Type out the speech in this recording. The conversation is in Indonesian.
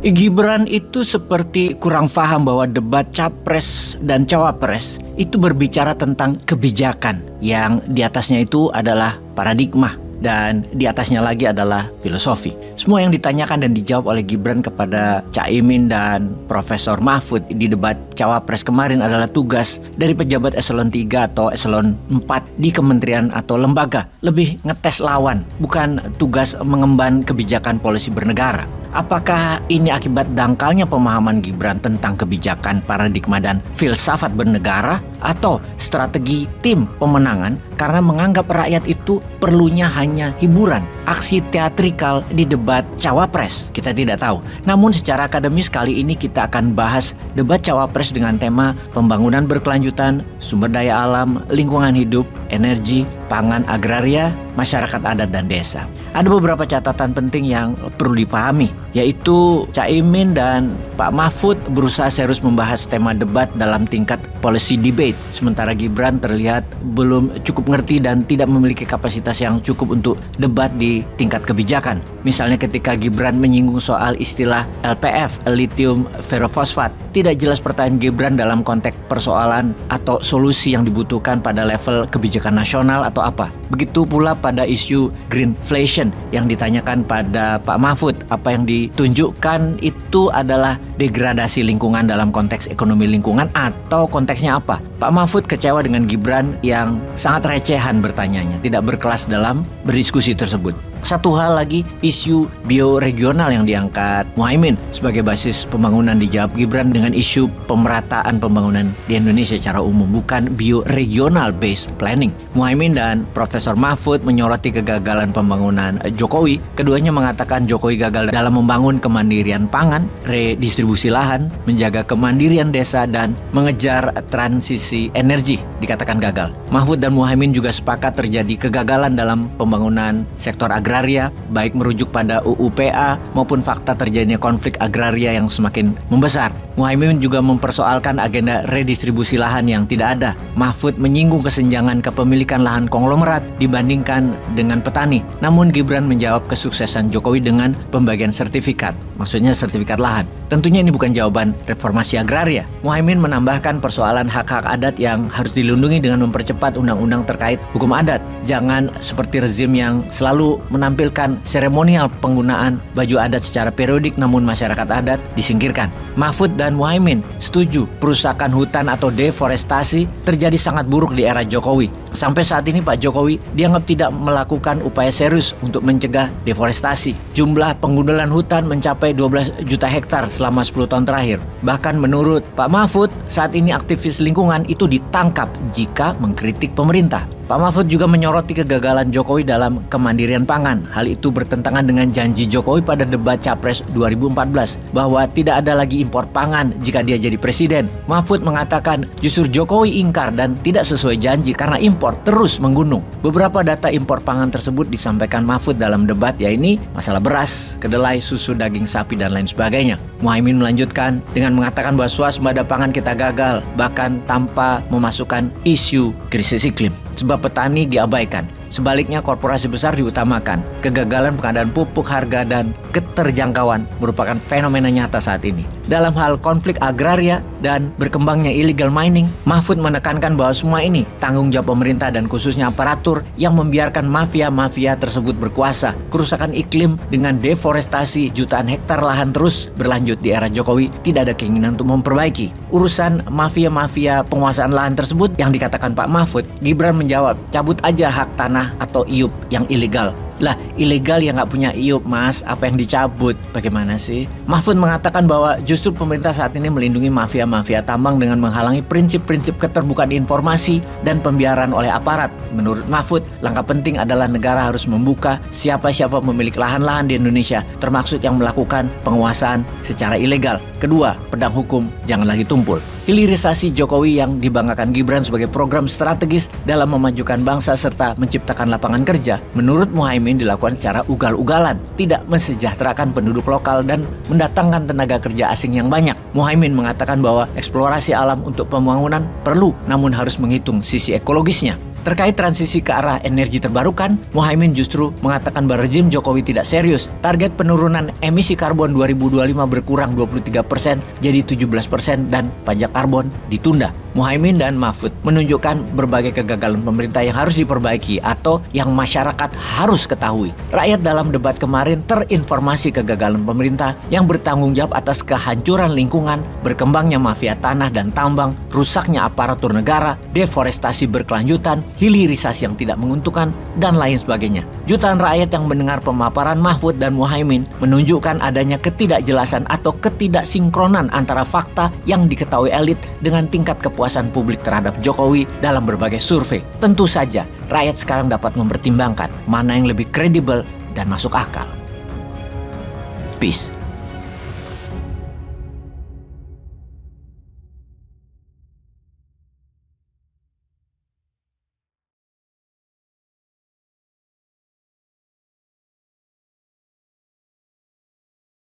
Gibran itu seperti kurang paham bahwa debat capres dan cawapres itu berbicara tentang kebijakan, yang di atasnya itu adalah paradigma dan di atasnya lagi adalah filosofi. Semua yang ditanyakan dan dijawab oleh Gibran kepada Caimin dan Profesor Mahfud di debat cawapres kemarin adalah tugas dari pejabat eselon 3 atau eselon 4 di kementerian atau lembaga. Lebih ngetes lawan, bukan tugas mengemban kebijakan polisi bernegara. Apakah ini akibat dangkalnya pemahaman Gibran tentang kebijakan, paradigma, dan filsafat bernegara, atau strategi tim pemenangan karena menganggap rakyat itu perlunya hanya hiburan, aksi teatrikal di debat cawapres? Kita tidak tahu. Namun secara akademis kali ini kita akan bahas debat cawapres dengan tema pembangunan berkelanjutan, sumber daya alam, lingkungan hidup, energi, pangan, agraria, masyarakat adat, dan desa. Ada beberapa catatan penting yang perlu dipahami, yaitu Caimin dan Pak Mahfud berusaha serius membahas tema debat dalam tingkat policy debate, sementara Gibran terlihat belum cukup ngerti dan tidak memiliki kapasitas yang cukup untuk debat di tingkat kebijakan. Misalnya ketika Gibran menyinggung soal istilah LPF, lithium ferrofosfat, tidak jelas pertanyaan Gibran dalam konteks persoalan atau solusi yang dibutuhkan pada level kebijakan nasional atau apa. Begitu pula pada isu greenflation yang ditanyakan pada Pak Mahfud. Apa yang ditunjukkan itu adalah degradasi lingkungan dalam konteks ekonomi lingkungan atau konteksnya apa? Pak Mahfud kecewa dengan Gibran yang sangat recehan bertanyanya, tidak berkelas dalam berdiskusi tersebut. Satu hal lagi, isu bioregional yang diangkat Muhaimin sebagai basis pembangunan dijawab Gibran dengan isu pemerataan pembangunan di Indonesia secara umum, bukan bioregional based planning. Muhaimin dan Profesor Mahfud menyoroti kegagalan pembangunan Jokowi. Keduanya mengatakan Jokowi gagal dalam membangun kemandirian pangan, redistribusi lahan, menjaga kemandirian desa, dan mengejar transisi energi. Dikatakan gagal. Mahfud dan Muhaimin juga sepakat terjadi kegagalan dalam pembangunan sektor agraria, baik merujuk pada UU PA maupun fakta terjadinya konflik agraria yang semakin membesar. Muhaimin juga mempersoalkan agenda redistribusi lahan yang tidak ada. Mahfud menyinggung kesenjangan kepemilikan lahan konglomerat dibandingkan dengan petani. Namun Gibran menjawab kesuksesan Jokowi dengan pembagian sertifikat, maksudnya sertifikat lahan. Tentunya ini bukan jawaban reformasi agraria. Muhaimin menambahkan persoalan hak-hak adat yang harus dilindungi dengan mempercepat undang-undang terkait hukum adat. Jangan seperti rezim yang selalu menampilkan seremonial penggunaan baju adat secara periodik namun masyarakat adat disingkirkan. Mahfud dan Muhaimin setuju perusakan hutan atau deforestasi terjadi sangat buruk di era Jokowi. Sampai saat ini Pak Jokowi dianggap tidak melakukan upaya serius untuk mencegah deforestasi. Jumlah penggundulan hutan mencapai 12 juta hektar selama 10 tahun terakhir. Bahkan menurut Pak Mahfud, saat ini aktivis lingkungan itu ditangkap jika mengkritik pemerintah. Pak Mahfud juga menyoroti kegagalan Jokowi dalam kemandirian pangan. Hal itu bertentangan dengan janji Jokowi pada debat Capres 2014 bahwa tidak ada lagi impor pangan jika dia jadi presiden. Mahfud mengatakan justru Jokowi ingkar dan tidak sesuai janji karena impor terus menggunung. Beberapa data impor pangan tersebut disampaikan Mahfud dalam debat, yaitu masalah beras, kedelai, susu, daging sapi, dan lain sebagainya. Muhaimin melanjutkan dengan mengatakan bahwa swasembada pangan kita gagal, bahkan tanpa memasukkan isu krisis iklim. Sebab petani diabaikan. Sebaliknya korporasi besar diutamakan. Kegagalan pengadaan pupuk, harga, dan keterjangkauan merupakan fenomena nyata saat ini. Dalam hal konflik agraria dan berkembangnya illegal mining, Mahfud menekankan bahwa semua ini tanggung jawab pemerintah dan khususnya aparatur yang membiarkan mafia-mafia tersebut berkuasa. Kerusakan iklim dengan deforestasi jutaan hektar lahan terus berlanjut di era Jokowi, tidak ada keinginan untuk memperbaiki. Urusan mafia-mafia penguasaan lahan tersebut yang dikatakan Pak Mahfud, Gibran menjawab, cabut aja hak tanah atau IUP yang ilegal. Lah, ilegal yang nggak punya IUP, Mas, apa yang dicabut? Bagaimana sih? Mahfud mengatakan bahwa justru pemerintah saat ini melindungi mafia-mafia tambang dengan menghalangi prinsip-prinsip keterbukaan informasi dan pembiaran oleh aparat. Menurut Mahfud, langkah penting adalah negara harus membuka siapa-siapa memiliki lahan-lahan di Indonesia, termasuk yang melakukan penguasaan secara ilegal. Kedua, pedang hukum jangan lagi tumpul. Hilirisasi Jokowi yang dibanggakan Gibran sebagai program strategis dalam memajukan bangsa serta menciptakan lapangan kerja, menurut Muhaimin dilakukan secara ugal-ugalan, tidak mensejahterakan penduduk lokal dan mendatangkan tenaga kerja asing yang banyak. Muhaimin mengatakan bahwa eksplorasi alam untuk pembangunan perlu, namun harus menghitung sisi ekologisnya. Terkait transisi ke arah energi terbarukan, Muhaimin justru mengatakan bahwa rezim Jokowi tidak serius. Target penurunan emisi karbon 2025 berkurang 23% jadi 17% dan pajak karbon ditunda. Muhaimin dan Mahfud menunjukkan berbagai kegagalan pemerintah yang harus diperbaiki atau yang masyarakat harus ketahui. Rakyat dalam debat kemarin terinformasi kegagalan pemerintah yang bertanggung jawab atas kehancuran lingkungan, berkembangnya mafia tanah dan tambang, rusaknya aparatur negara, deforestasi berkelanjutan, hilirisasi yang tidak menguntungkan, dan lain sebagainya. Jutaan rakyat yang mendengar pemaparan Mahfud dan Muhaimin menunjukkan adanya ketidakjelasan atau ketidaksinkronan antara fakta yang diketahui elit dengan tingkat kepuasan publik terhadap Jokowi dalam berbagai survei. Tentu saja, rakyat sekarang dapat mempertimbangkan mana yang lebih kredibel dan masuk akal. Peace.